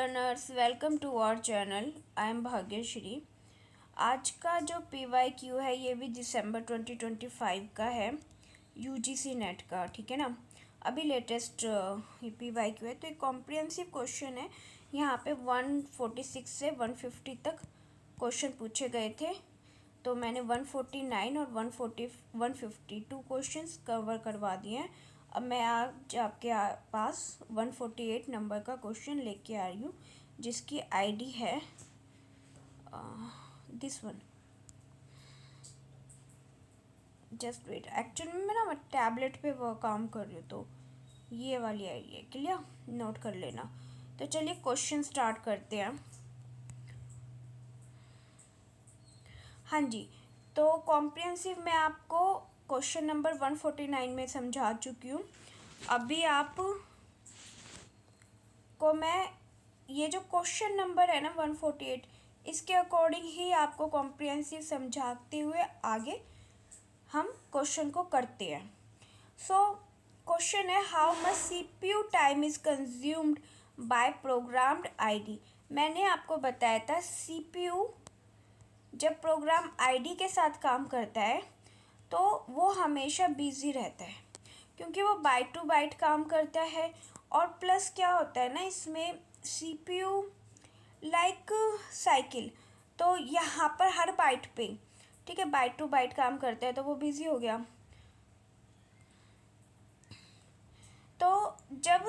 Learners, welcome to our channel. I am Bhagyashree. आज का जो PYQ है ये भी दिसंबर 2025 का है, UGC नेट का, ठीक है ना। अभी लेटेस्ट ये PYQ है, तो एक कॉम्प्रिहेंसिव क्वेश्चन है। यहाँ पे 146 से 150 तक क्वेश्चन पूछे गए थे, तो मैंने 149 और 152 क्वेश्चंस कवर करवा दिए हैं। अब मैं आज आपके पास 148 नंबर का क्वेश्चन लेके आ रही हूँ, जिसकी आईडी है this one. Just wait, actually में मैं टैबलेट पे वो काम कर रही हूँ, तो ये वाली आईडी है, क्लियर, नोट कर लेना। तो चलिए क्वेश्चन स्टार्ट करते हैं। हाँ जी, तो कॉम्प्रिहेंसिव मैं आपको क्वेश्चन नंबर 149 में समझा चुकी हूँ। अभी आप को मैं ये जो क्वेश्चन नंबर है ना 148, इसके अकॉर्डिंग ही आपको कॉम्प्रिहेंसिव समझाते हुए आगे हम क्वेश्चन को करते हैं। सो क्वेश्चन है, how much CPU time is consumed by programmed ID। मैंने आपको बताया था CPU जब प्रोग्राम ID के साथ काम करता है तो वो हमेशा बिजी रहता है, क्योंकि वो बाइट टू बाइट काम करता है। और प्लस क्या होता है ना, इसमें CPU लाइक साइकिल, तो यहाँ पर हर बाइट पे, ठीक है, बाइट टू बाइट काम करता है, तो वो बिजी हो गया। तो जब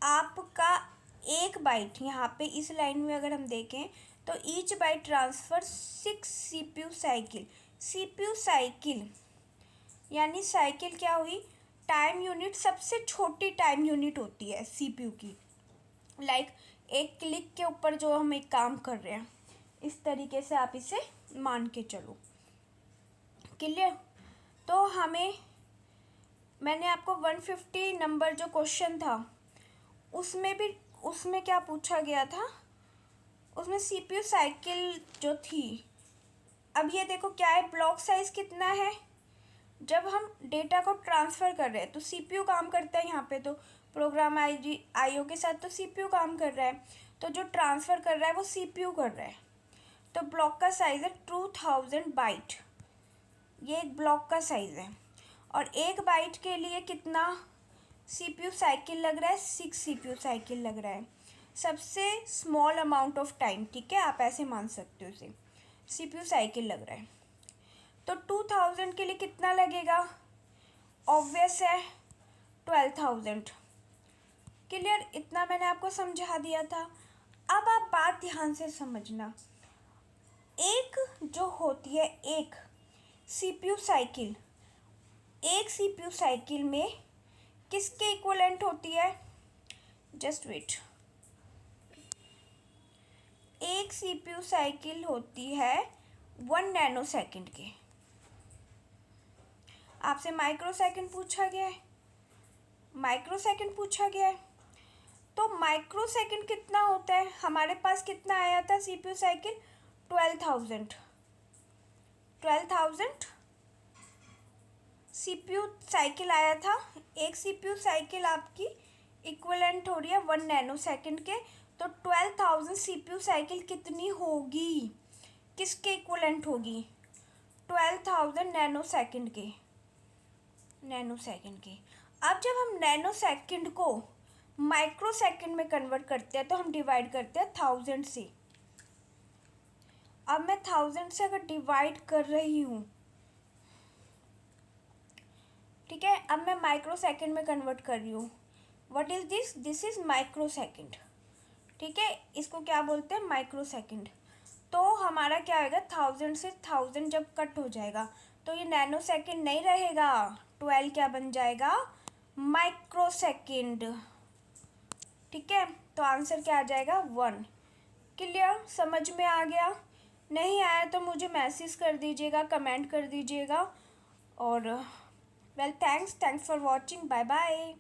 आपका एक बाइट यहाँ पे इस लाइन में अगर हम देखें तो each byte transfer 6 CPU cycle. CPU cycle यानी साइकिल क्या हुई, टाइम यूनिट, सबसे छोटी टाइम यूनिट होती है CPU की। लाइक एक क्लिक के ऊपर जो हम एक काम कर रहे हैं, इस तरीके से आप इसे मान के चलो, क्लियर। तो मैंने आपको 150 नंबर जो क्वेश्चन था उसमें क्या पूछा गया था, उसमें CPU साइकिल जो थी। अब ये देखो क्या है, ब्लॉक साइज कितना है, जब हम डेटा को ट्रांसफ़र कर रहे हैं तो CPU काम करता है। यहाँ पे तो प्रोग्राम IO के साथ तो CPU काम कर रहा है, तो जो ट्रांसफ़र कर रहा है वो CPU कर रहा है। तो ब्लॉक का साइज़ है 2000 बाइट, ये एक ब्लॉक का साइज़ है। और एक बाइट के लिए कितना CPU साइकिल लग रहा है, 6 CPU साइकिल लग रहा है। सबसे स्मॉल अमाउंट ऑफ टाइम, ठीक है, आप ऐसे मान सकते हो इसे, CPU साइकिल लग रहा है। तो 2000 के लिए कितना लगेगा, ऑब्वियस है 12000, क्लियर। इतना मैंने आपको समझा दिया था। अब आप बात ध्यान से समझना, एक जो होती है एक CPU साइकिल, एक CPU साइकिल में किसके इक्वलेंट होती है, जस्ट वेट, एक CPU साइकिल होती है 1 नैनो सेकेंड के। आपसे माइक्रो सेकेंड पूछा गया है, माइक्रो सेकेंड पूछा गया है, तो माइक्रो सेकेंड कितना होता है, हमारे पास कितना आया था CPU साइकिल 12000 CPU साइकिल आया था। एक CPU साइकिल आपकी इक्विवेलेंट हो रही है 1 नैनो सेकेंड के, तो 12000 CPU साइकिल कितनी होगी, किसके इक्विवेलेंट होगी, 12000 नैनो सेकेंड के, नैनो सेकेंड के। अब जब हम नैनो सेकेंड को माइक्रो सेकेंड में कन्वर्ट करते हैं तो हम डिवाइड करते हैं 1000 से। अब मैं 1000 से अगर डिवाइड कर रही हूँ, ठीक है, अब मैं माइक्रो सेकेंड में कन्वर्ट कर रही हूँ। What is this, this is micro second, ठीक है, इसको क्या बोलते हैं, माइक्रो सेकेंड। तो हमारा क्या होगा, 1000 से 1000 जब कट हो जाएगा तो ये नैनो सेकेंड नहीं रहेगा, 12 क्या बन जाएगा, माइक्रो सेकेंड, ठीक है। तो आंसर क्या आ जाएगा, 1। क्लियर, समझ में आ गया। नहीं आया तो मुझे मैसेज कर दीजिएगा, कमेंट कर दीजिएगा। और well, thanks for watching, bye bye.